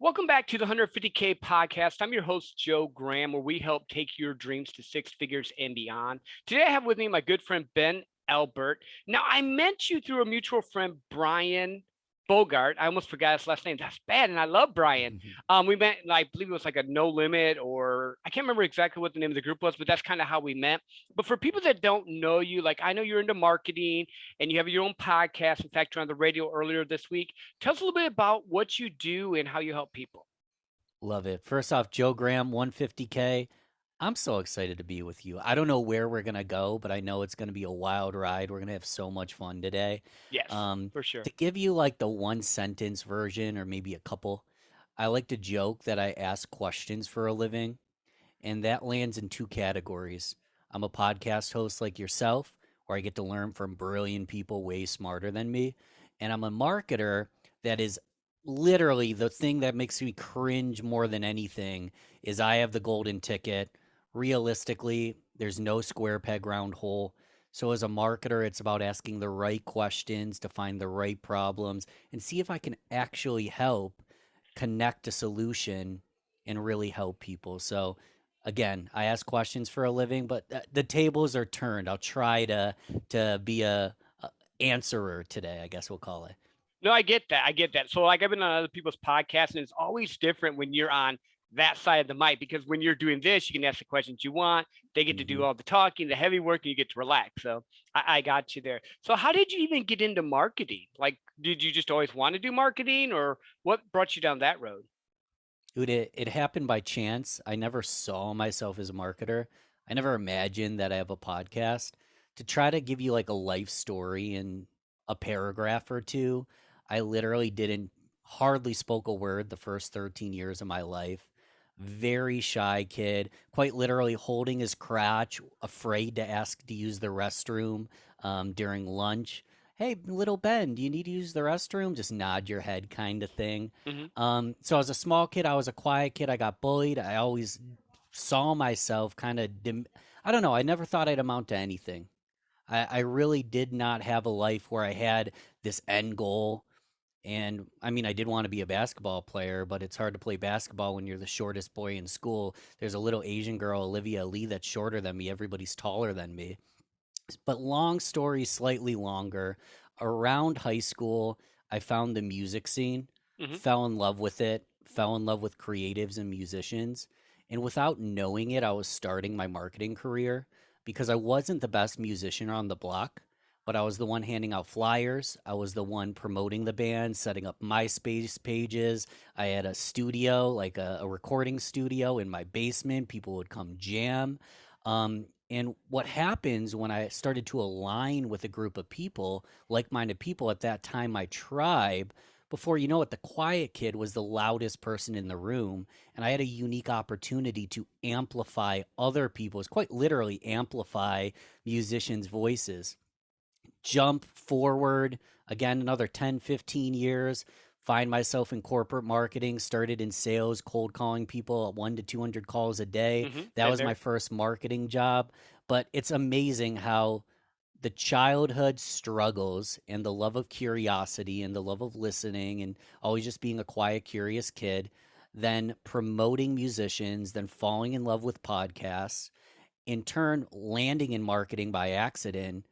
Welcome back to the 150K podcast. I'm your host, Joe Graham, where we help take your dreams to six figures and beyond. Today, I have with me my good friend, Ben Albert. Now, I met you through a mutual friend, Brian Bogart. I almost forgot his last name. That's bad. And I love Brian. We met, I believe it was like a No Limit, or I can't remember exactly what the name of the group was, but that's kind of how we met. But for people that don't know you, like I know you're into marketing and you have your own podcast. In fact, you're on the radio earlier this week. Tell us a little bit about what you do and how you help people. Love it. First off, Joe Graham, 150K. I'm so excited to be with you. I don't know where we're going to go, but I know it's going to be a wild ride. We're going to have so much fun today. Yes, for sure. To give you like the one sentence version or maybe a couple, I like to joke that I ask questions for a living, and that lands in two categories. I'm a podcast host like yourself, where I get to learn from brilliant people way smarter than me. And I'm a marketer that is literally the thing that makes me cringe more than anything is I have the golden ticket. Realistically, there's no square peg round hole. So as a marketer, it's about asking the right questions to find the right problems and see if I can actually help connect a solution and really help people. So again, I ask questions for a living, but the tables are turned. I'll try to be a answerer today, I guess we'll call it. No, I get that. I get that. So, like, I've been on other people's podcasts, and it's always different when you're on that side of the mic because when you're doing this, you can ask the questions you want. They get to do Mhm. all the talking, the heavy work, and you get to relax. So, I got you there. So, how did you even get into marketing? Like, did you just always want to do marketing, or what brought you down that road? Dude, it happened by chance. I never saw myself as a marketer. I never imagined that I have a podcast. To try to give you like a life story in a paragraph or two, I literally didn't hardly spoke a word the first 13 years of my life. Very shy kid, quite literally holding his crotch, afraid to ask to use the restroom during lunch. Hey, little Ben, do you need to use the restroom? Just nod your head kind of thing. Hmm. So as a small kid, I was a quiet kid. I got bullied. I always saw myself kind of, I don't know. I never thought I'd amount to anything. I really did not have a life where I had this end goal. And I mean, I did want to be a basketball player, but it's hard to play basketball when you're the shortest boy in school. There's a little Asian girl, Olivia Lee, that's shorter than me. Everybody's taller than me. But long story, slightly longer. Around high school, I found the music scene, Hmm. fell in love with it, fell in love with creatives and musicians. And without knowing it, I was starting my marketing career because I wasn't the best musician on the block, but I was the one handing out flyers. I was the one promoting the band, setting up MySpace pages. I had a studio, like a recording studio in my basement. People would come jam. And what happens when I started to align with a group of people, like minded people at that time, my tribe, before you know it, the quiet kid was the loudest person in the room. And I had a unique opportunity to amplify other people's, quite literally amplify musicians' voices. Jump forward again another 10, 15 years, find myself in corporate marketing, started in sales, cold calling people at 1 to 200 calls a day. Hmm. That Been was there. my first marketing job. But it's amazing how the childhood struggles and the love of curiosity and the love of listening and always just being a quiet, curious kid, then promoting musicians, then falling in love with podcasts, in turn landing in marketing by accident.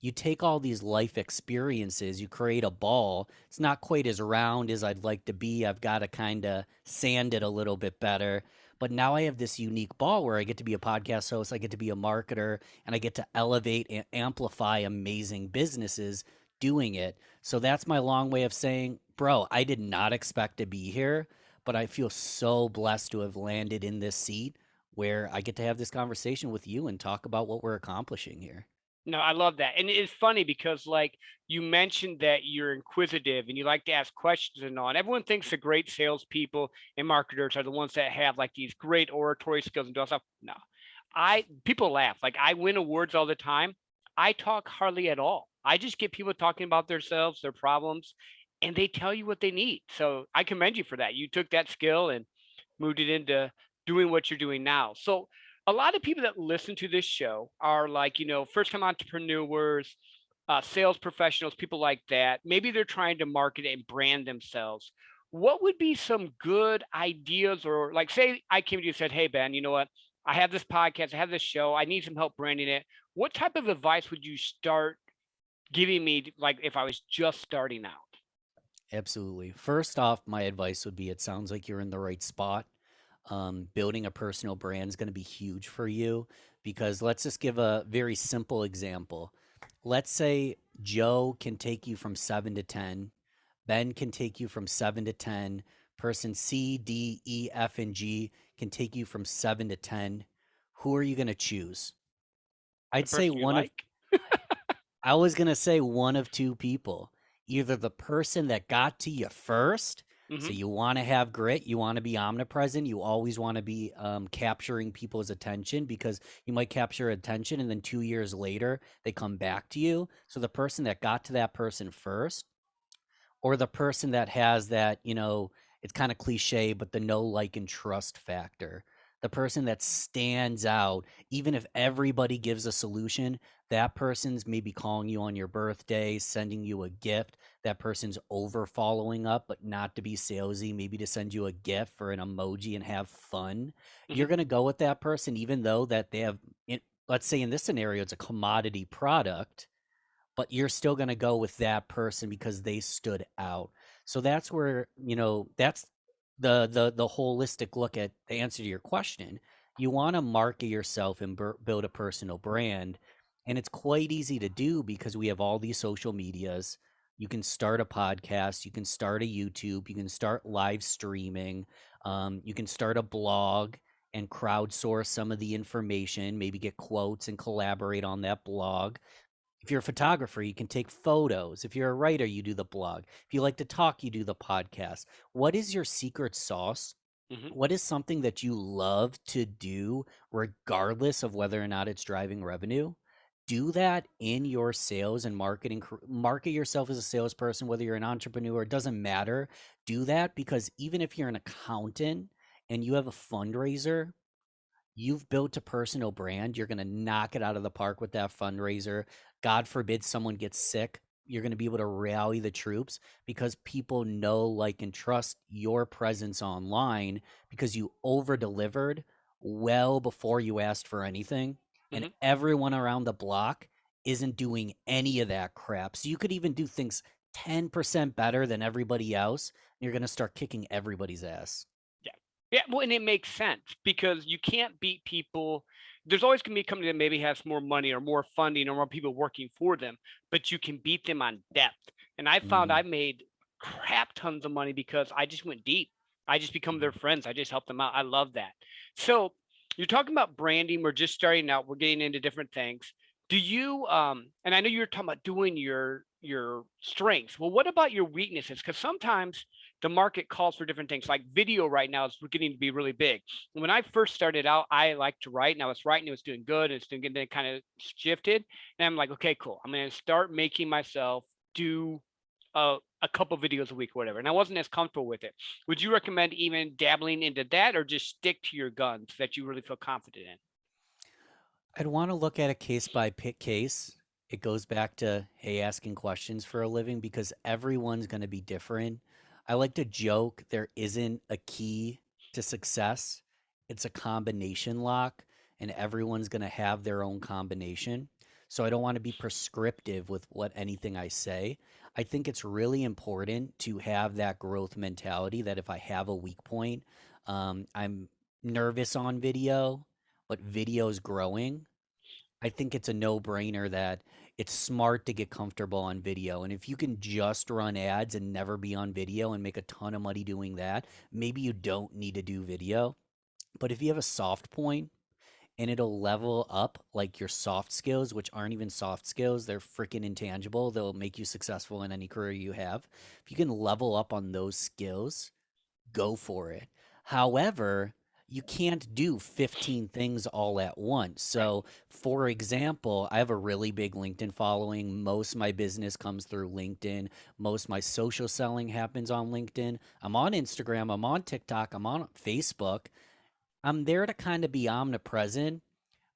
You take all these life experiences, you create a ball. It's not quite as round as I'd like to be. I've got to kind of sand it a little bit better. But now I have this unique ball where I get to be a podcast host, I get to be a marketer, and I get to elevate and amplify amazing businesses doing it. So that's my long way of saying, bro, I did not expect to be here, but I feel so blessed to have landed in this seat where I get to have this conversation with you and talk about what we're accomplishing here. No, I love that. And it's funny because like you mentioned that you're inquisitive and you like to ask questions and all. And everyone thinks the great salespeople and marketers are the ones that have like these great oratory skills and do all stuff. No. I people laugh. Like I win awards all the time. I talk hardly at all. I just get people talking about themselves, their problems, and they tell you what they need. So I commend you for that. You took that skill and moved it into doing what you're doing now. So a lot of people that listen to this show are like, first time entrepreneurs, sales professionals, people like that. Maybe they're trying to market and brand themselves. what would be some good ideas, or like, say I came to you and said, "Hey, Ben, you know what? I have this podcast, I have this show, I need some help branding it." What type of advice would you start giving me, like if I was just starting out? Absolutely. First off, my advice would be it sounds like you're in the right spot. Building a personal brand is going to be huge for you because let's just give a very simple example. Let's say Joe can take you from 7 to 10, Ben can take you from 7 to 10, person C, D, E, F, and G can take you from 7 to 10. Who are you going to choose? The I'd say person you one of like? I was gonna say one of two people. Either the person that got to you first, so Hmm. you want to have grit, you want to be omnipresent, you always want to be capturing people's attention because you might capture attention and then 2 years later they come back to you. So the person that got to that person first, or the person that has that, it's kind of cliche, but the know, like, and trust factor. The person that stands out, even if everybody gives a solution, that person's maybe calling you on your birthday, sending you a gift. That person's over following up, but not to be salesy, maybe to send you a gift or an emoji and have fun. You're Hmm. going to go with that person, even though that they have, let's say in this scenario, it's a commodity product, but you're still going to go with that person because they stood out. So that's where, that's the holistic look at the answer to your question. You want to market yourself and build a personal brand, and it's quite easy to do because we have all these social medias. You can start a podcast, you can start a YouTube, you can start live streaming, you can start a blog and crowdsource some of the information, maybe get quotes and collaborate on that blog. If you're a photographer, you can take photos. If you're a writer, you do the blog. If you like to talk, you do the podcast. What is your secret sauce? Hmm. What is something that you love to do, regardless of whether or not it's driving revenue? Do that in your sales and marketing. Market yourself as a salesperson, whether you're an entrepreneur, it doesn't matter. Do that because even if you're an accountant and you have a fundraiser, you've built a personal brand. You're going to knock it out of the park with that fundraiser. God forbid someone gets sick. You're going to be able to rally the troops because people know, like, and trust your presence online because you over delivered well before you asked for anything. And Hmm. everyone around the block isn't doing any of that crap. So you could even do things 10% better than everybody else. And you're going to start kicking everybody's ass. Yeah. Yeah. Well, and it makes sense because you can't beat people. There's always going to be a company that maybe has more money or more funding or more people working for them, but you can beat them on depth. And I found Hmm. I made crap tons of money because I just went deep. I just become their friends. I just help them out. I love that. So you're talking about branding. We're just starting out. We're getting into different things. Do you and I know you were talking about doing your strengths. Well, what about your weaknesses? Because sometimes the market calls for different things. Like video right now is getting to be really big. When I first started out, I liked to write and I was writing, it was doing good, and it's doing good, and then it kind of shifted. And I'm like, okay, cool. I'm gonna start making myself do a couple videos a week or whatever. And I wasn't as comfortable with it. Would you recommend even dabbling into that or just stick to your guns that you really feel confident in? I'd want to look at a case by pick case. It goes back to, hey, asking questions for a living because everyone's going to be different. I like to joke there isn't a key to success, it's a combination lock, and everyone's going to have their own combination. So I don't want to be prescriptive with what anything I say. I think it's really important to have that growth mentality that if I have a weak point, I'm nervous on video, but video's growing. I think it's a no-brainer that it's smart to get comfortable on video. And if you can just run ads and never be on video and make a ton of money doing that, maybe you don't need to do video. But if you have a soft point and it'll level up like your soft skills, which aren't even soft skills, they're freaking intangible. They'll make you successful in any career you have. If you can level up on those skills, go for it. However, you can't do 15 things all at once. Right. So, for example, I have a really big LinkedIn following. Most of my business comes through LinkedIn. Most of my social selling happens on LinkedIn. I'm on Instagram, I'm on TikTok, I'm on Facebook. I'm there to kind of be omnipresent,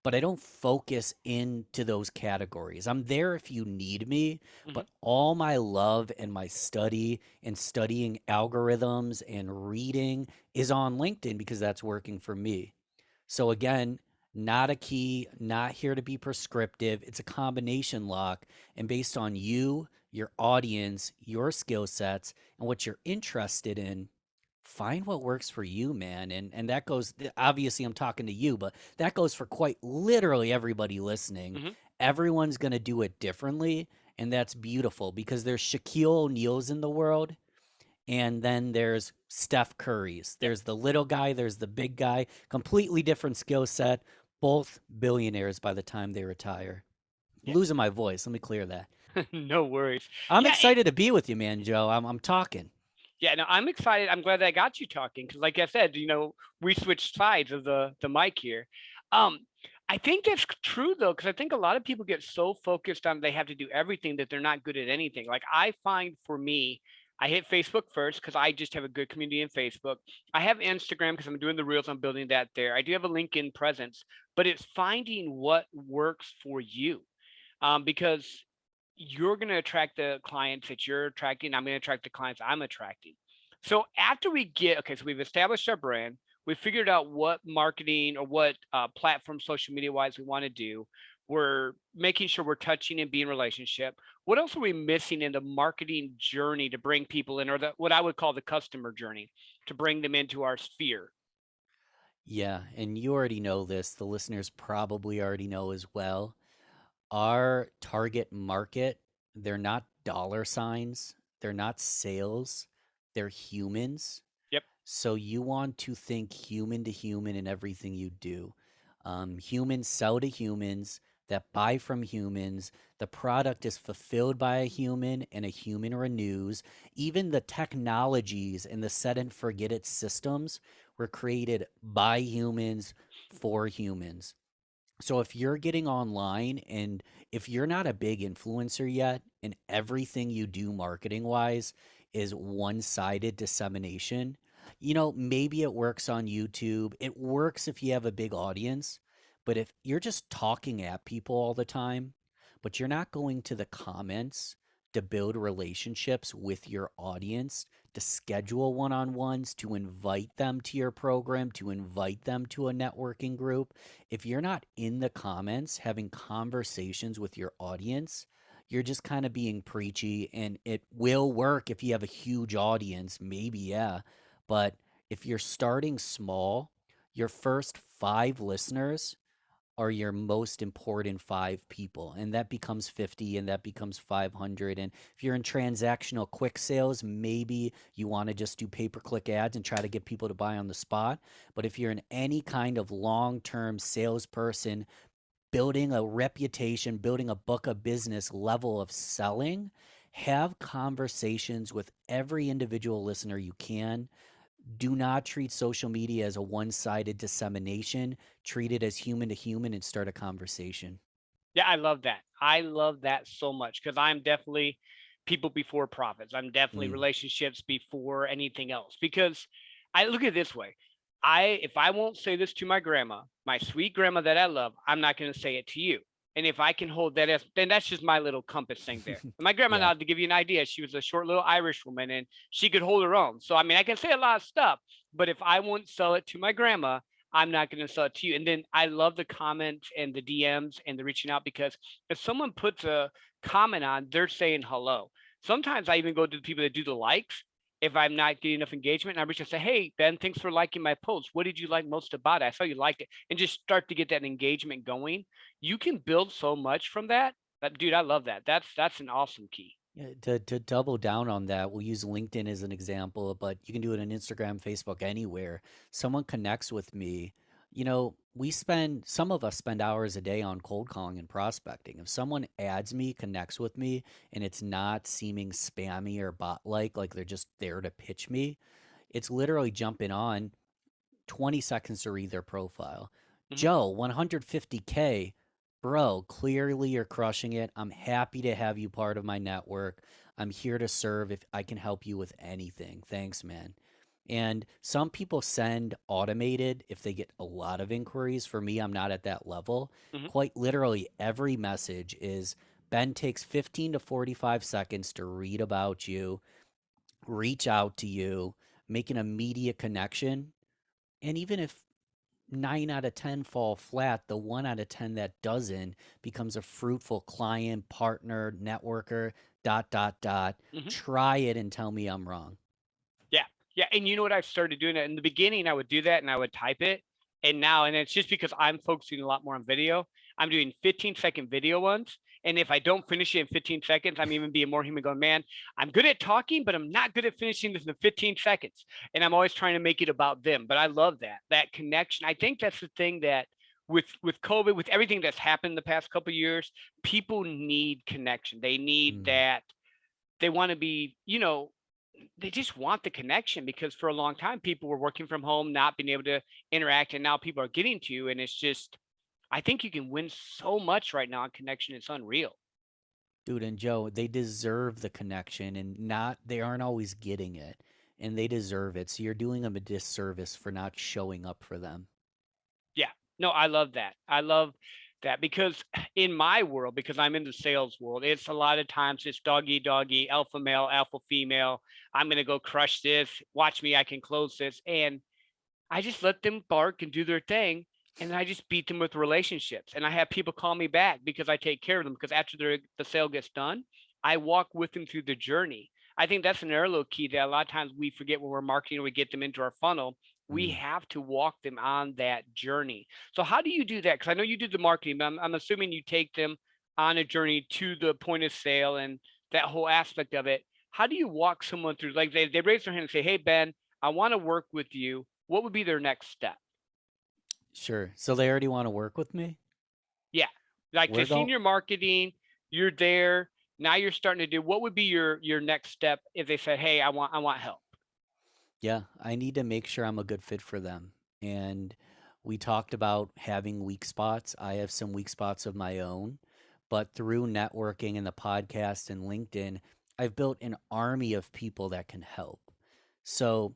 but I don't focus into those categories. I'm there if you need me, Mhm. but all my love and my study and studying algorithms and reading is on LinkedIn because that's working for me. So again, not a key, not here to be prescriptive. It's a combination lock. And based on you, your audience, your skill sets, and what you're interested in, find what works for you, man. And that goes, obviously I'm talking to you, but that goes for quite literally everybody listening. Mhm. Everyone's going to do it differently. And that's beautiful because there's Shaquille O'Neal's in the world, and then there's Steph Curry's. Yep. There's the little guy, there's the big guy, completely different skill set, both billionaires by the time they retire. Yeah. Losing my voice, let me clear that. No worries. I'm Yeah. excited to be with you, man, Joe. I'm talking. Yeah, no, I'm excited. I'm glad that I got you talking because, like I said, we switched sides of the mic here. Um, I think that's true though, because I think a lot of people get so focused on they have to do everything that they're not good at anything. Like I find for me, I hit Facebook first because I just have a good community in Facebook. I have Instagram because I'm doing the reels. I'm building that there. I do have a LinkedIn presence, but it's finding what works for you, because you're going to attract the clients that you're attracting. I'm going to attract the clients I'm attracting. So after we get, okay, so we've established our brand, we figured out what marketing or what platform social media wise we want to do. We're making sure we're touching and being relationship. What else are we missing in the marketing journey to bring people in, or what I would call the customer journey, to bring them into our sphere? Yeah, and you already know this. The listeners probably already know as well. Our target market, they're not dollar signs, they're not sales, they're humans. Yep. So you want to think human to human in everything you do. Humans sell to humans that buy from humans. The product is fulfilled by a human and a human renews. Even the technologies and the set and forget it systems were created by humans for humans. So if you're getting online and if you're not a big influencer yet and everything you do marketing wise is one-sided dissemination, maybe it works on YouTube. It works if you have a big audience, but if you're just talking at people all the time, but you're not going to the comments to build relationships with your audience, to schedule one-on-ones, to invite them to your program, to invite them to a networking group, if you're not in the comments having conversations with your audience, you're just kind of being preachy, and it will work if you have a huge audience, maybe, yeah. But if you're starting small, your first 5 listeners are your most important 5 people, and that becomes 50 and that becomes 500. And if you're in transactional quick sales, maybe you want to just do pay-per-click ads and try to get people to buy on the spot. But if you're in any kind of long-term salesperson, building a reputation, building a book of business level of selling, have conversations with every individual listener you can. Do not treat social media as a one-sided dissemination. Treat it as human to human and start a conversation. Yeah, I love that. I love that so much because I'm definitely people before profits. I'm definitely Mm, relationships before anything else. Because I look at it this way. If I won't say this to my grandma, my sweet grandma that I love, I'm not going to say it to you. And if I can hold that as, then that's just my little compass thing there. And my grandma, yeah. now to give you an idea, she was a short little Irish woman and she could hold her own. So I mean, I can say a lot of stuff, but if I won't sell it to my grandma, I'm not going to sell it to you. And then I love the comments and the DMs and the reaching out, because if someone puts a comment on, they're saying hello. Sometimes I even go to the people that do the likes. If I'm not getting enough engagement, and I reach out and say, "Hey Ben, thanks for liking my post. What did you like most about it? I saw you liked it," and just start to get that engagement going. You can build so much from that. But dude, I love that. That's an awesome key. Yeah, to double down on that, we'll use LinkedIn as an example, but you can do it on Instagram, Facebook, anywhere. Someone connects with me. Some of us spend hours a day on cold calling and prospecting. If someone adds me, connects with me, and it's not seeming spammy or bot like they're just there to pitch me, it's literally jumping on 20 seconds to read their profile. Mhm. Joe, 150K. Bro, clearly you're crushing it. I'm happy to have you part of my network. I'm here to serve if I can help you with anything. Thanks, man. And some people send automated if they get a lot of inquiries. For me, I'm not at that level. Hmm. Quite literally, every message is Ben takes 15 to 45 seconds to read about you, reach out to you, make an immediate connection. And even if 9 out of 10 fall flat, the 1 out of 10 that doesn't becomes a fruitful client, partner, networker, dot, dot, dot. Hmm. Try it and tell me I'm wrong. Yeah. Yeah. And you know what? I've started doing it in the beginning. I would do that and I would type it. And now, and it's just because I'm focusing a lot more on video. I'm doing 15-second video ones. And if I don't finish it in 15 seconds, I'm even being more human going, man, I'm good at talking, but I'm not good at finishing this in 15 seconds. And I'm always trying to make it about them. But I love that connection. I think that's the thing that with COVID, with everything that's happened the past couple of years, people need connection. They need Mm. that. They want to be, they just want the connection because for a long time people were working from home, not being able to interact, and now people are getting to, and it's just, I think you can win so much right now on connection. It's unreal. Dude and Joe, they deserve the connection and not, they aren't always getting it and they deserve it. So you're doing them a disservice for not showing up for them. Yeah. No, I love that. I love that because in my world, because I'm in the sales world, it's a lot of times it's doggy doggy, alpha male, alpha female. I'm going to go crush this. Watch me, I can close this. And I just let them bark and do their thing, and then I just beat them with relationships. And I have people call me back because I take care of them. Because after the sale gets done, I walk with them through the journey. I think that's another little key that a lot of times we forget when we're marketing or we get them into our funnel. We Mm. have to walk them on that journey. So how do you do that? Because I know you do the marketing, but I'm assuming you take them on a journey to the point of sale and that whole aspect of it. How do you walk someone through? Like they raise their hand and say, "Hey Ben, I want to work with you." What would be their next step? Sure. So they already want to work with me? Yeah. Like We're the going, senior marketing, you're there. Now you're starting to do, what would be your next step if they said, "Hey, I want help." yeah, I need to make sure I'm a good fit for them. And we talked about having weak spots. I have some weak spots of my own, but through networking and the podcast and LinkedIn, I've built an army of people that can help. So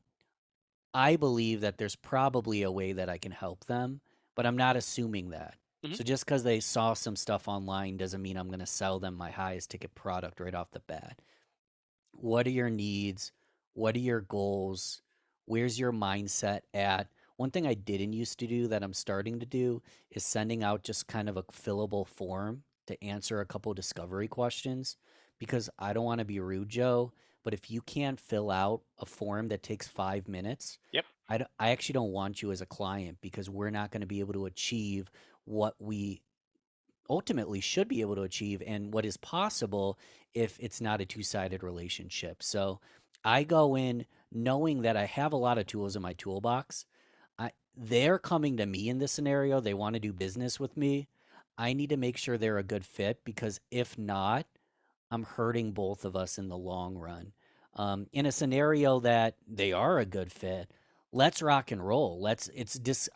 I believe that there's probably a way that I can help them, but I'm not assuming that. Hmm. So just because they saw some stuff online doesn't mean I'm going to sell them my highest ticket product right off the bat. What are your needs? What are your goals? Where's your mindset at? One thing I didn't used to do that I'm starting to do is sending out just kind of a fillable form to answer a couple discovery questions because I don't want to be rude, Joe. But if you can't fill out a form that takes 5 minutes, Yep. I actually don't want you as a client because we're not going to be able to achieve what we ultimately should be able to achieve and what is possible if it's not a two-sided relationship. So I go in knowing that I have a lot of tools in my toolbox. They're coming to me in this scenario. They want to do business with me. I need to make sure they're a good fit because if not, I'm hurting both of us in the long run. In a scenario that they are a good fit, let's rock and roll.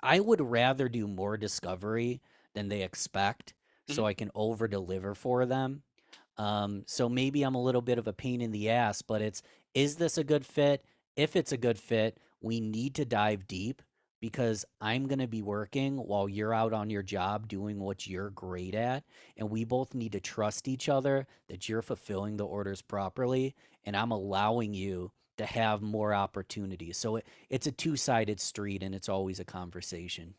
I would rather do more discovery than they expect Hmm. so I can over deliver for them. So maybe I'm a little bit of a pain in the ass, but is this a good fit? If it's a good fit, we need to dive deep because I'm going to be working while you're out on your job doing what you're great at. And we both need to trust each other that you're fulfilling the orders properly. And I'm allowing you to have more opportunities. So it's a two-sided street and it's always a conversation.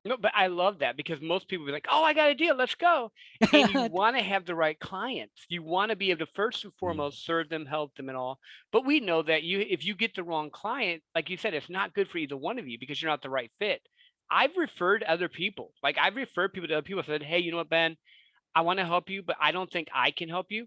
No, but I love that because most people be like, "Oh, I got a deal. Let's go." And you want to have the right clients. You want to be able to first and Mm. foremost serve them, help them, and all. But we know that if you get the wrong client, like you said, it's not good for either one of you because you're not the right fit. I've referred other people. Like I've referred people to other people. Said, "Hey, you know what, Ben? I want to help you, but I don't think I can help you.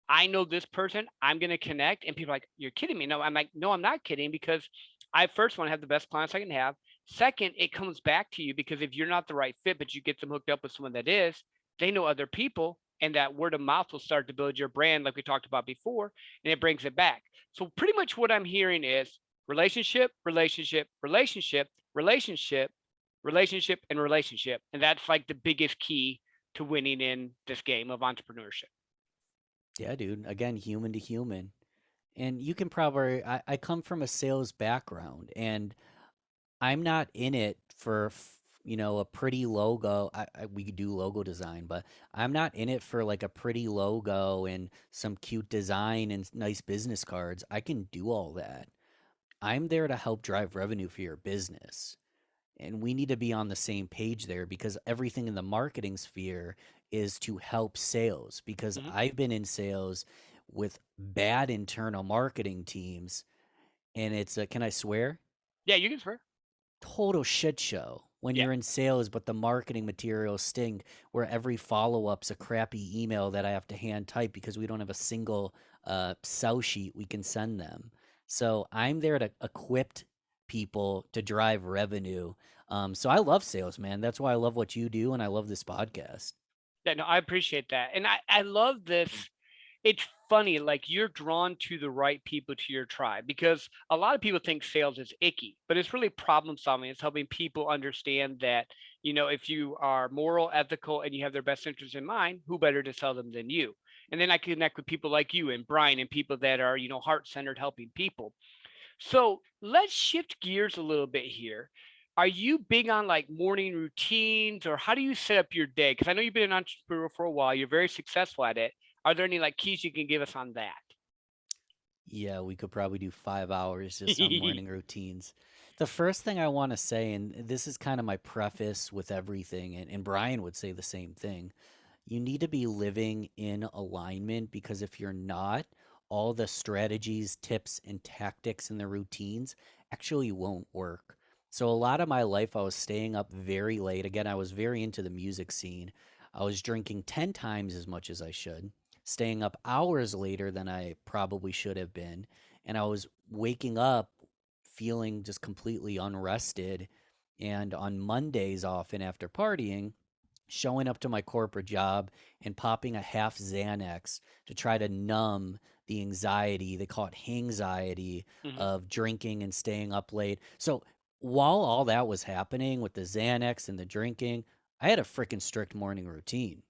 I know this person. I'm going to connect." And people are like, "You're kidding me." No, I'm like, "No, I'm not kidding because I first want to have the best clients I can have. Second, it comes back to you because if you're not the right fit, but you get them hooked up with someone that is, they know other people, and that word of mouth will start to build your brand, like we talked about before, and it brings it back." So pretty much what I'm hearing is relationship, relationship, relationship, relationship, relationship, and relationship, and that's like the biggest key to winning in this game of entrepreneurship. Yeah, dude. Again, human to human. And you can probably, I come from a sales background, and I'm not in it for, a pretty logo. We could do logo design, but I'm not in it for like a pretty logo and some cute design and nice business cards. I can do all that. I'm there to help drive revenue for your business. And we need to be on the same page there, because everything in the marketing sphere is to help sales. Because Hmm. I've been in sales with bad internal marketing teams, and it's a, can I swear? Yeah, you can swear. Total shit show when Yeah. you're in sales, but the marketing materials stink, where every follow up's a crappy email that I have to hand type because we don't have a single sell sheet we can send them. So I'm there to equip people to drive revenue. So I love sales, man. That's why I love what you do, and I love this podcast. Yeah, no, I appreciate that. And I love this. It's funny, like you're drawn to the right people to your tribe because a lot of people think sales is icky, but it's really problem solving. It's helping people understand that, if you are moral, ethical, and you have their best interests in mind, who better to sell them than you? And then I connect with people like you and Brian and people that are, heart centered helping people. So let's shift gears a little bit here. Are you big on like morning routines or how do you set up your day? Because I know you've been an entrepreneur for a while, you're very successful at it. Are there any like keys you can give us on that? Yeah, we could probably do 5 hours just on morning routines. The first thing I want to say, and this is kind of my preface with everything, and Brian would say the same thing, you need to be living in alignment, because if you're not, all the strategies, tips, and tactics and the routines actually won't work. So, a lot of my life, I was staying up very late. Again, I was very into the music scene. I was drinking 10 times as much as I should, staying up hours later than I probably should have been. And I was waking up feeling just completely unrested. And on Mondays, often after partying, showing up to my corporate job and popping a half Xanax to try to numb the anxiety. They call it hangxiety Hmm. of drinking and staying up late. So while all that was happening with the Xanax and the drinking, I had a freaking strict morning routine,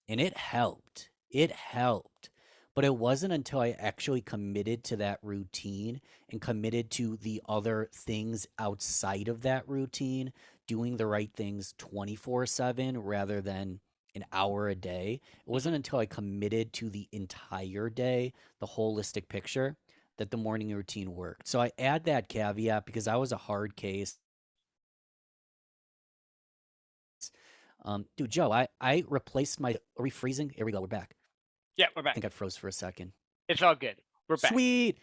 and it helped. It helped. But it wasn't until I actually committed to that routine and committed to the other things outside of that routine, doing the right things 24/7 rather than an hour a day. It Hmm. wasn't until I committed to the entire day, the holistic picture, that the morning routine worked. So I add that caveat because I was a hard case. Dude, Joe, I replaced my. Are we freezing? Here we go. We're back. Yeah, we're I think back. I froze for a second. It's all good. We're back. Sweet.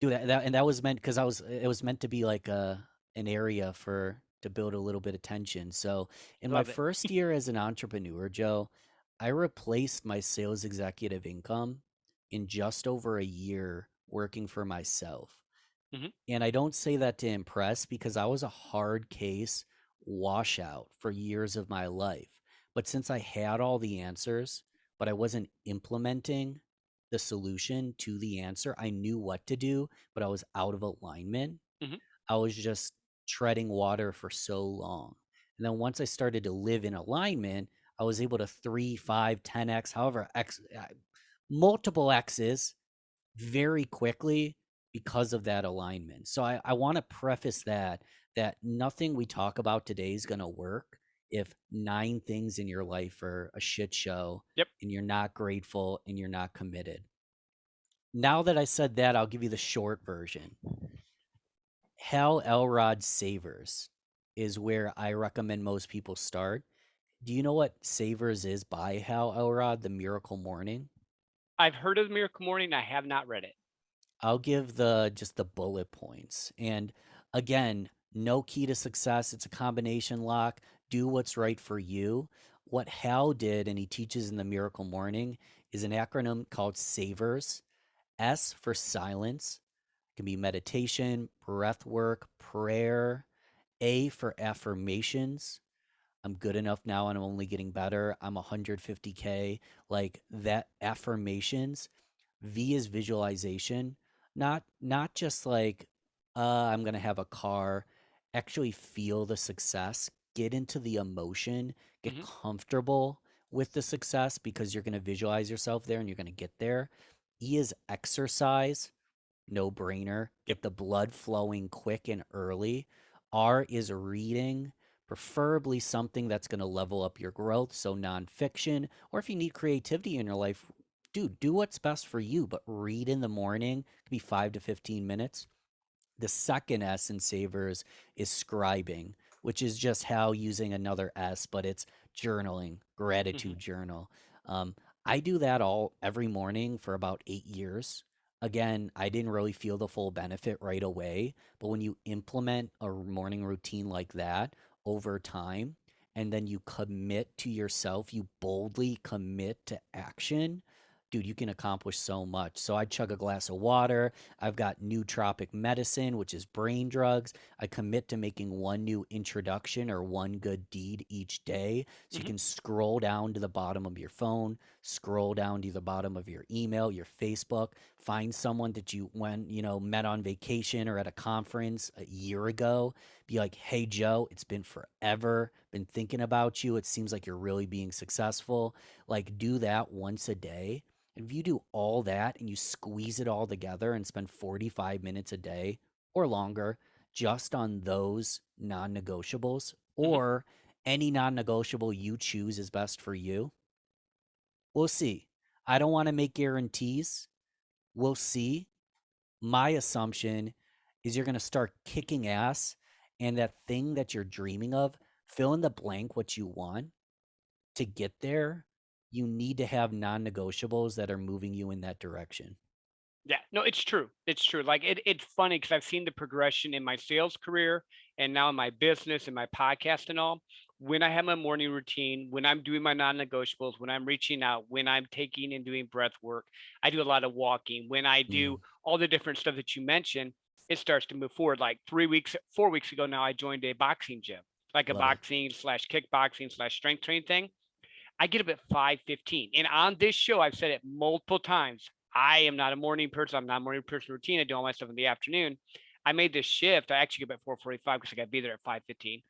Dude, that was meant because I was it was meant to be like an area for to build a little bit of tension. So in my Love it. first year as an entrepreneur, Joe, I replaced my sales executive income in just over a year working for myself. Hmm. And I don't say that to impress, because I was a hard case washout for years of my life. But since I had all the answers, but I wasn't implementing the solution to the answer, I knew what to do, but I was out of alignment. Hmm. I was just treading water for so long. And then once I started to live in alignment, I was able to 3, 5, 10x, however, X, multiple X's very quickly because of that alignment. So I want to preface that nothing we talk about today is going to work if 9 things in your life are a shit show Yep. and you're not grateful and you're not committed. Now that I said that, I'll give you the short version. Hal Elrod's Savers is where I recommend most people start. Do you know what Savers is by Hal Elrod, The Miracle Morning? I've heard of the Miracle Morning. I have not read it. I'll give the just the bullet points. And again, no key to success. It's a combination lock. Do what's right for you. What Hal did, and he teaches in the Miracle Morning, is an acronym called SAVERS. S for silence. It can be meditation, breath work, prayer. A for affirmations. I'm good enough now and I'm only getting better. I'm 150K. Like that, affirmations. V is visualization. Not just like I'm going to have a car. Actually feel the success. Get into the emotion. Get Hmm. comfortable with the success, because you're going to visualize yourself there and you're going to get there. E is exercise, no brainer. Yep. Get the blood flowing quick and early. R is reading, preferably something that's going to level up your growth. So, nonfiction, or if you need creativity in your life, dude, do what's best for you, but read in the morning. It could be 5 to 15 minutes. The second S in Savers is scribing, which is just how using another S, but it's journaling, Hmm. gratitude journal. Um, I do that all every morning for about 8 years. Again, I didn't really feel the full benefit right away, but when you implement a morning routine like that over time, and then you commit to yourself, you boldly commit to action, dude, you can accomplish so much. So I chug a glass of water. I've got nootropic medicine, which is brain drugs. I commit to making one new introduction or one good deed each day. So you Hmm. can scroll down to the bottom of your phone, scroll down to the bottom of your email, your Facebook, find someone that you went, met on vacation or at a conference a year ago. Be like, hey, Joe, it's been forever. Been thinking about you. It seems like you're really being successful. Like, do that once a day. And if you do all that and you squeeze it all together and spend 45 minutes a day or longer just on those non negotiables Hmm. or any non negotiable you choose is best for you, we'll see. I don't want to make guarantees. We'll see. My assumption is you're going to start kicking ass, and that thing that you're dreaming of, fill in the blank what you want to get there. You need to have non negotiables that are moving you in that direction. Yeah, no, it's true. It's true. Like it's funny because I've seen the progression in my sales career and now in my business and my podcast and all. When I have my morning routine, when I'm doing my non-negotiables, when I'm reaching out, when I'm taking and doing breath work, I do a lot of walking. When I do Mm, all the different stuff that you mentioned, it starts to move forward. Like 3 weeks, 4 weeks ago now, I joined a boxing gym, like a love it. boxing slash kickboxing slash strength training thing. I get up at 5:15. And on this show, I've said it multiple times. I am not a morning person. I'm not a morning person routine. I do all my stuff in the afternoon. I made this shift. I actually get up at 4:45 because I got to be there at 5:15.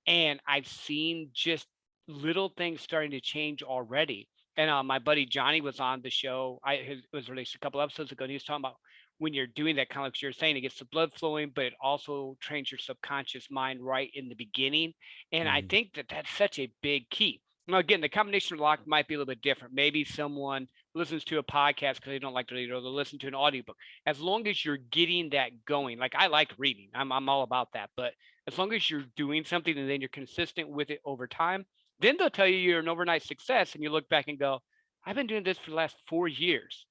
And I've seen just little things starting to change already. And my buddy Johnny was on the show. It was released a couple episodes ago. And he was talking about when you're doing that, kind of like you're saying, it gets the blood flowing, but it also trains your subconscious mind right in the beginning. And I Mhm. think that that's such a big key. Now, again, the combination of lock might be a little bit different. Maybe someone listens to a podcast because they don't like to read, or they'll listen to an audiobook. As long as you're getting that going, like I like reading, I'm all about that. But as long as you're doing something and then you're consistent with it over time, then they'll tell you you're an overnight success. And you look back and go, I've been doing this for the last 4 years.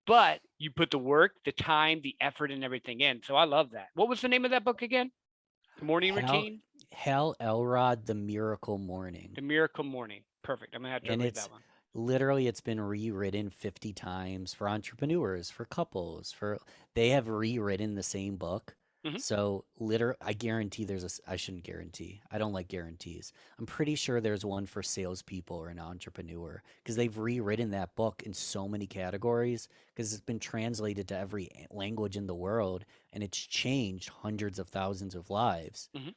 But you put the work, the time, the effort, and everything in. So I love that. What was the name of that book again? The Morning Hal Routine? Hal Elrod, The Miracle Morning. The Miracle Morning. Perfect. I'm going to have to And read that it's one. literally it's been rewritten 50 times for entrepreneurs, for couples, for they have rewritten the same book. Hmm. So literally I guarantee I shouldn't guarantee. I don't like guarantees. I'm pretty sure there's one for salespeople or an entrepreneur because they've rewritten that book in so many categories because it's been translated to every language in the world and it's changed hundreds of thousands of lives. Hmm.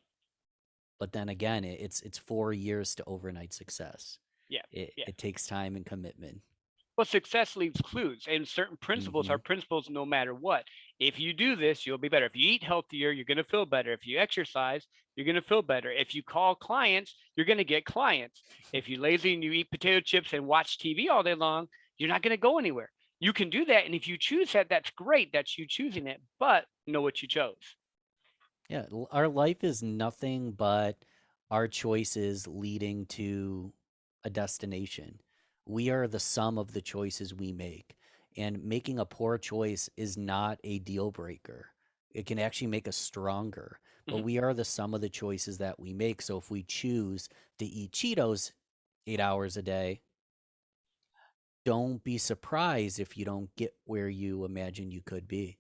But then again, it's 4 years to overnight success. Yeah. Yeah. It takes time and commitment. Well, success leaves clues, and certain principles are Hmm. principles no matter what. If you do this, you'll be better. If you eat healthier, you're going to feel better. If you exercise, you're going to feel better. If you call clients, you're going to get clients. If you're lazy and you eat potato chips and watch TV all day long, you're not going to go anywhere. You can do that. And if you choose that, that's great. That's you choosing it, but know what you chose. Yeah, our life is nothing but our choices leading to a destination. We are the sum of the choices we make, and making a poor choice is not a deal breaker. It can actually make us stronger, but Mhm. we are the sum of the choices that we make. So if we choose to eat Cheetos 8 hours a day, don't be surprised if you don't get where you imagine you could be.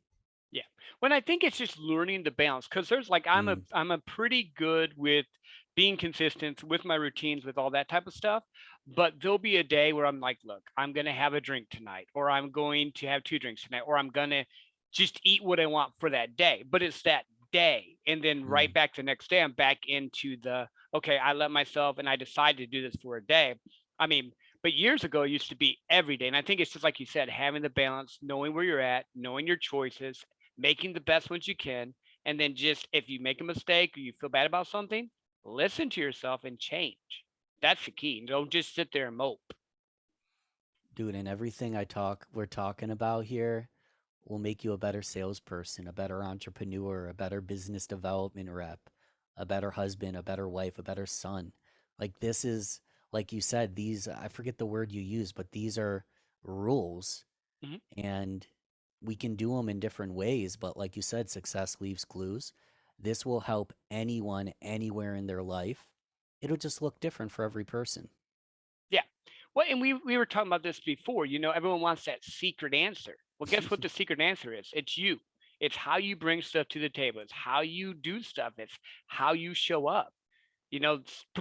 Yeah. When I think it's just learning the balance, because there's like Mm, I'm a pretty good with being consistent with my routines, with all that type of stuff. But there'll be a day where I'm like, look, I'm gonna have a drink tonight, or I'm going to have two drinks tonight, or I'm gonna just eat what I want for that day. But it's that day. And then right mm, back the next day, I'm back into the okay, I let myself and I decide to do this for a day. I mean, But years ago, it used to be every day. And I think it's just like you said, having the balance, knowing where you're at, knowing your choices, making the best ones you can. And then just if you make a mistake or you feel bad about something, listen to yourself and change. That's the key. Don't just sit there and mope. Dude, and everything we're talking about here will make you a better salesperson, a better entrepreneur, a better business development rep, a better husband, a better wife, a better son. Like this is, like you said, these, I forget the word you use, but these are rules, Mhm. and we can do them in different ways. But like you said, success leaves clues. This will help anyone anywhere in their life. It'll just look different for every person. Yeah. Well, and we were talking about this before. Everyone wants that secret answer. Well, guess what the secret answer is? It's you. It's how you bring stuff to the table. It's how you do stuff. It's how you show up.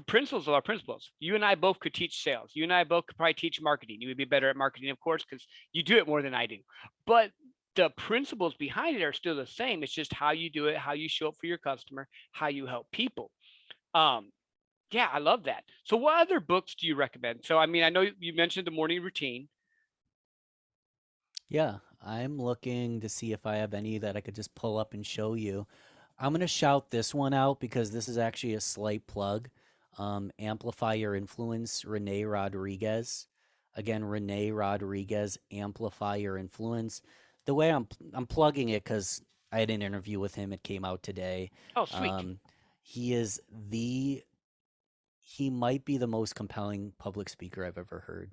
Principles are principles. You and I both could teach sales. You and I both could probably teach marketing. You would be better at marketing, of course, because you do it more than I do. But the principles behind it are still the same. It's just how you do it, how you show up for your customer, how you help people. Um, yeah, I love that. So, what other books do you recommend? So, I mean, I know you mentioned the morning routine. Yeah, I'm looking to see if I have any that I could just pull up and show you. I'm going to shout this one out because this is actually a slight plug. Amplify Your Influence, Renee Rodriguez. Again, Renee Rodriguez, Amplify Your Influence. The way I'm plugging it because I had an interview with him. It came out today. Oh, sweet. Um, he is he might be the most compelling public speaker I've ever heard.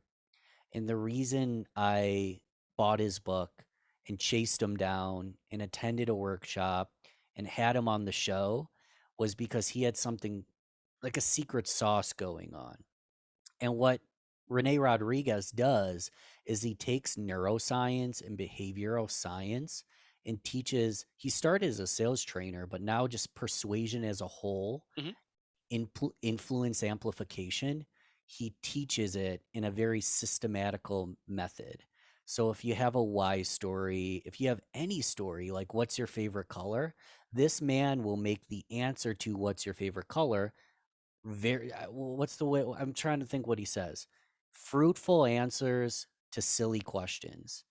And the reason I bought his book and chased him down and attended a workshop and had him on the show was because he had something like a secret sauce going on. And what Rene Rodriguez does is he takes neuroscience and behavioral science and teaches. He started as a sales trainer, but now just persuasion as a whole, Hmm. influence amplification. He teaches it in a very systematical method. So if you have a why story, if you have any story, like what's your favorite color, this man will make the answer to what's your favorite color very what's the way, I'm trying to think what he says. Fruitful answers to silly questions.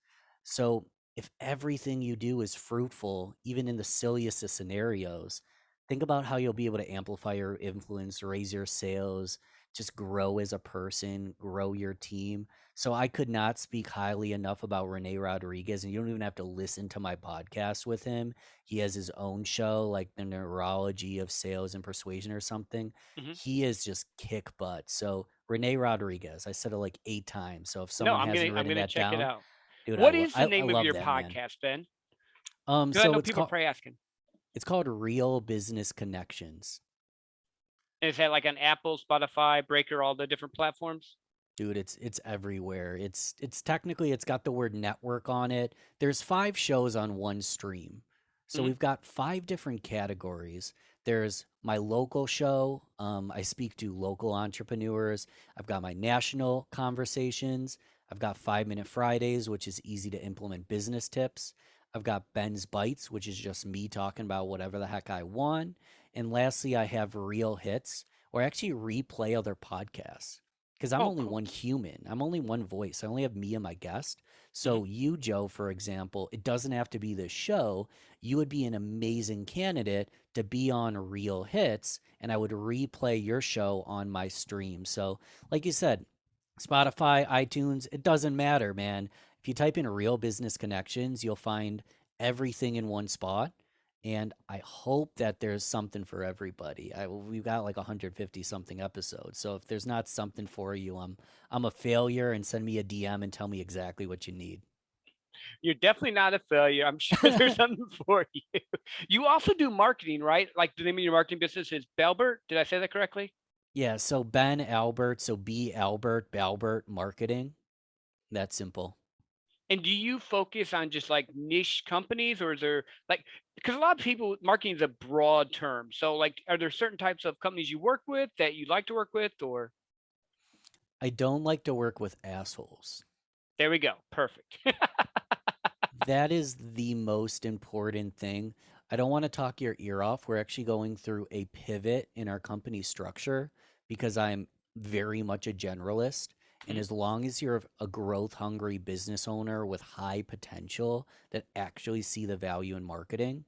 So if everything you do is fruitful, even in the silliest of scenarios, think about how you'll be able to amplify your influence, raise your sales, just grow as a person, grow your team. So I could not speak highly enough about Rene Rodriguez, and you don't even have to listen to my podcast with him. He has his own show, like the neurology of sales and persuasion or something. Hmm. He is just kick butt. So Rene Rodriguez, I said it like 8 times. So if No, someone I'm gonna hasn't I'm written gonna that check it down, out. dude, What is the I name of love your that man. podcast, Ben? Because I So know people are probably asking. it's called Real Business Connections. Is that like on Apple, Spotify, Breaker, all the different platforms? Dude, it's everywhere. It's technically it's got the word network on it. There's 5 shows on one stream. So Hmm. we've got 5 different categories. There's my local show. I speak to local entrepreneurs. I've got my national conversations. I've got 5 Minute Fridays, which is easy to implement business tips. I've got Ben's Bites, which is just me talking about whatever the heck I want. And lastly, I have Real Hits, where I actually replay other podcasts because I'm Oh, only cool. one human. I'm only one voice. I only have me and my guest. Hmm. So you, Joe, for example, it doesn't have to be this show. You would be an amazing candidate to be on Real Hits, and I would replay your show on my stream. So, like you said, Spotify, iTunes, it doesn't matter, man. If you type in Real Business Connections, you'll find everything in one spot. And I hope that there's something for everybody. We've got like 150 something episodes. So if there's not something for you, I'm a failure, and send me a DM and tell me exactly what you need. You're definitely not a failure. I'm sure there's something for you. You also do marketing, right? Like the name of your marketing business is Balbert. Did I say that correctly? Yeah, so Ben Albert, so B Albert, Balbert Marketing. That's simple. And do you focus on just like niche companies, or is there like, because a lot of people, marketing is a broad term. So like, are there certain types of companies you work with that you like to work with, or I don't like to work with assholes. there we go. Perfect. That is the most important thing. I don't want to talk your ear off. We're actually going through a pivot in our company structure because I'm very much a generalist. And Mhm. as long as you're a growth hungry business owner with high potential that actually see the value in marketing,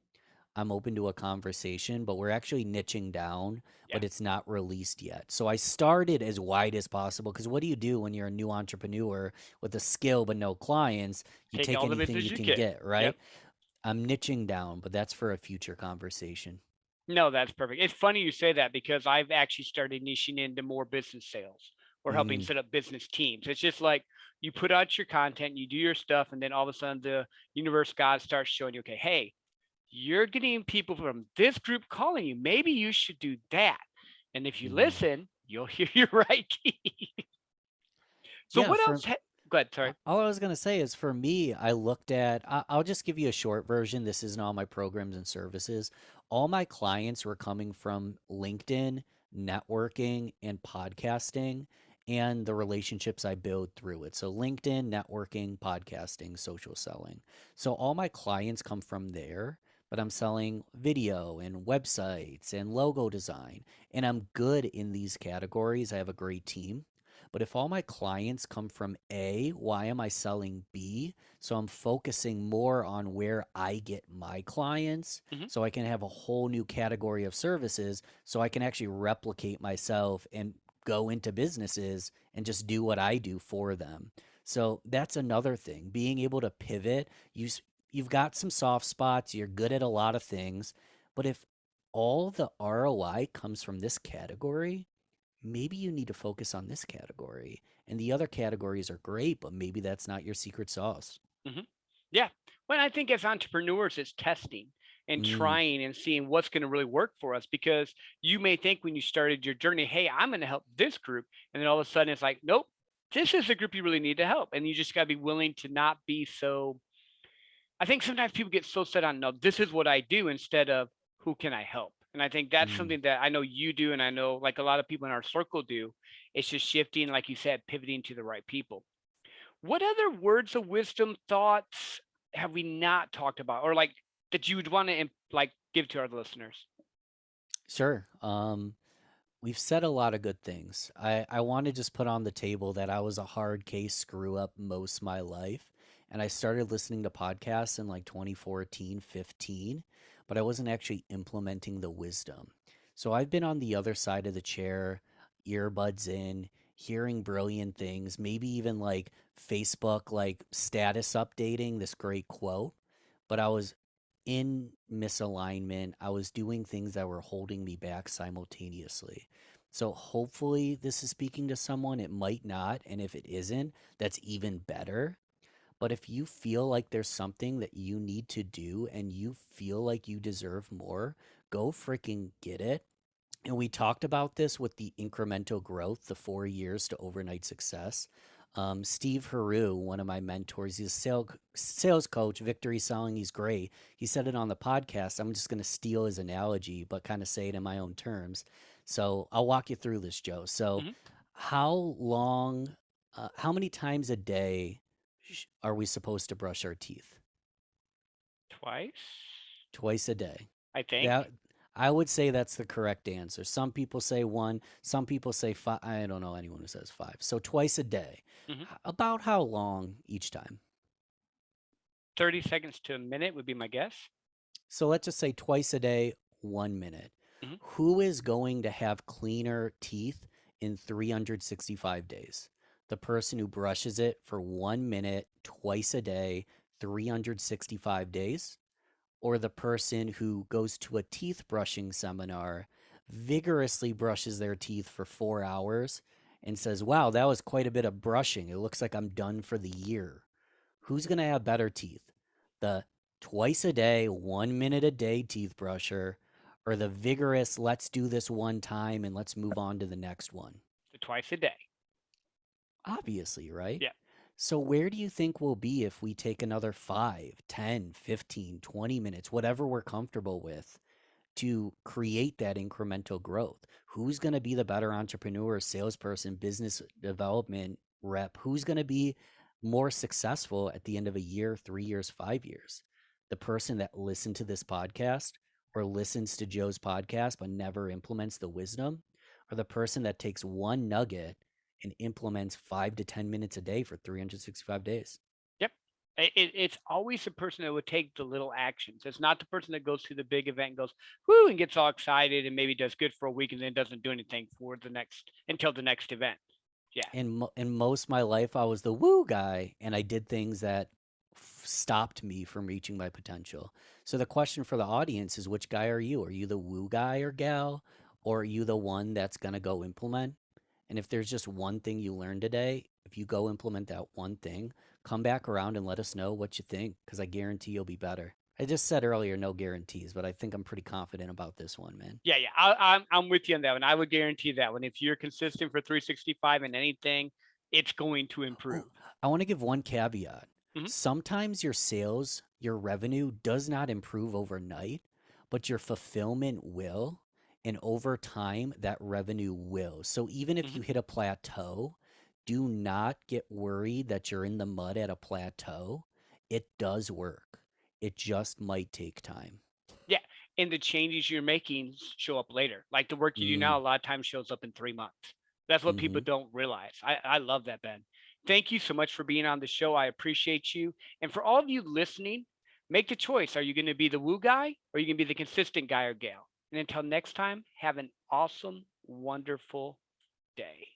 I'm open to a conversation, but we're actually niching down, Yeah. but it's not released yet. So I started as wide as possible because what do you do when you're a new entrepreneur with a skill but no clients? You Take take all the anything business you you can can. get, right? Yep. I'm niching down, but that's for a future conversation. No, that's perfect. It's funny you say that because I've actually started niching into more business sales or helping Mm, set up business teams. It's just like you put out your content, you do your stuff, and then all of a sudden the universe God starts showing you, okay, hey, you're getting people from this group calling you. Maybe you should do that. And if you mhm. listen, you'll hear your right key. So Yeah, what for else? Go ahead. Sorry. all I was going to say is for me, I looked at, I'll just give you a short version. This isn't all my programs and services. All my clients were coming from LinkedIn, networking, and podcasting, and the relationships I build through it. So, LinkedIn, networking, podcasting, social selling. So, all my clients come from there, but I'm selling video and websites and logo design, and I'm good in these categories. I have a great team. But if all my clients come from A, why am I selling B? So I'm focusing more on where I get my clients Hmm. so I can have a whole new category of services so I can actually replicate myself and go into businesses and just do what I do for them. So that's another thing, being able to pivot. You've got some soft spots, you're good at a lot of things, but if all the ROI comes from this category, maybe you need to focus on this category. And the other categories are great, but maybe that's not your secret sauce. Hmm. Yeah. Well, I think as entrepreneurs, it's testing and Mm, trying and seeing what's going to really work for us because you may think when you started your journey, hey, I'm going to help this group. And then all of a sudden it's like, nope, this is the group you really need to help. And you just got to be willing to not be so. I think sometimes people get so set on, no, this is what I do instead of who can I help? And I think that's mm. something that I know you do. And I know like a lot of people in our circle do. It's just shifting, like you said, pivoting to the right people. What other words of wisdom, thoughts have we not talked about, or like that you would want to like give to our listeners? Sure. We've said a lot of good things. I want to just put on the table that I was a hard case screw up most of my life. And I started listening to podcasts in like 2014, 15, but I wasn't actually implementing the wisdom. So I've been on the other side of the chair, earbuds in, hearing brilliant things, maybe even like Facebook, like status updating this great quote. But I was in misalignment. I was doing things that were holding me back simultaneously. So hopefully this is speaking to someone. It might not. And if it isn't, that's even better. But if you feel like there's something that you need to do and you feel like you deserve more, go freaking get it. And we talked about this with the incremental growth, the 4 years to overnight success. Steve Haru, one of my mentors, he's a sales coach, victory selling. He's great. He said it on the podcast. I'm just going to steal his analogy, but kind of say it in my own terms. So I'll walk you through this, Joe. So, Hmm. how long, how many times a day are we supposed to brush our teeth? Twice, Twice a day. I think. That I would say that's the correct answer. Some people say one, some people say five. I don't know anyone who says five. So twice a day. Hmm. About how long each time? 30 seconds to a minute would be my guess. So let's just say twice a day, 1 minute. Hmm. Who is going to have cleaner teeth in 365 days? The person who brushes it for 1 minute twice a day, 365 days? Or the person who goes to a teeth brushing seminar, vigorously brushes their teeth for 4 hours, and says, wow, that was quite a bit of brushing. It looks like I'm done for the year. Who's going to have better teeth? The twice a day, 1 minute a day teeth brusher, or the vigorous, let's do this one time and let's move on to the next one? So twice a day. Obviously, right? Yeah. So, where do you think we'll be if we take another 5, 10, 15, 20 minutes, whatever we're comfortable with, to create that incremental growth? Who's going to be the better entrepreneur, salesperson, business development rep? Who's going to be more successful at the end of a year, 3 years, 5 years? The person that listened to this podcast or listens to Joe's podcast but never implements the wisdom, or the person that takes one nugget and implements 5 to 10 minutes a day for 365 days. Yep. It's always the person that would take the little actions. It's not the person that goes to the big event and goes, whoo, and gets all excited and maybe does good for a week and then doesn't do anything for the next until the next event. Yeah. In most of my life, I was the woo guy, and I did things that stopped me from reaching my potential. So the question for the audience is, which guy are you? Are you the woo guy or gal, or are you the one that's gonna go implement? And if there's just one thing you learned today, if you go implement that one thing, come back around and let us know what you think, because I guarantee you'll be better. I just said earlier, no guarantees, but I think I'm pretty confident about this one, man. Yeah, yeah. I'm with you on that one. I would guarantee that one. If you're consistent for 365 in anything, it's going to improve. Oh, I want to give one caveat. Mhm. Sometimes your sales, your revenue does not improve overnight, but your fulfillment will. And over time, that revenue will. So even if you Mhm. hit a plateau, do not get worried that you're in the mud at a plateau. It does work. It just might take time. Yeah, and the changes you're making show up later. Like the work you do Mm, now, a lot of times shows up in 3 months. That's what people hmm. don't realize. I love that, Ben. Thank you so much for being on the show. I appreciate you. And for all of you listening, make the choice. Are you going to be the woo guy or are you going to be the consistent guy or gal? And until next time, have an awesome, wonderful day.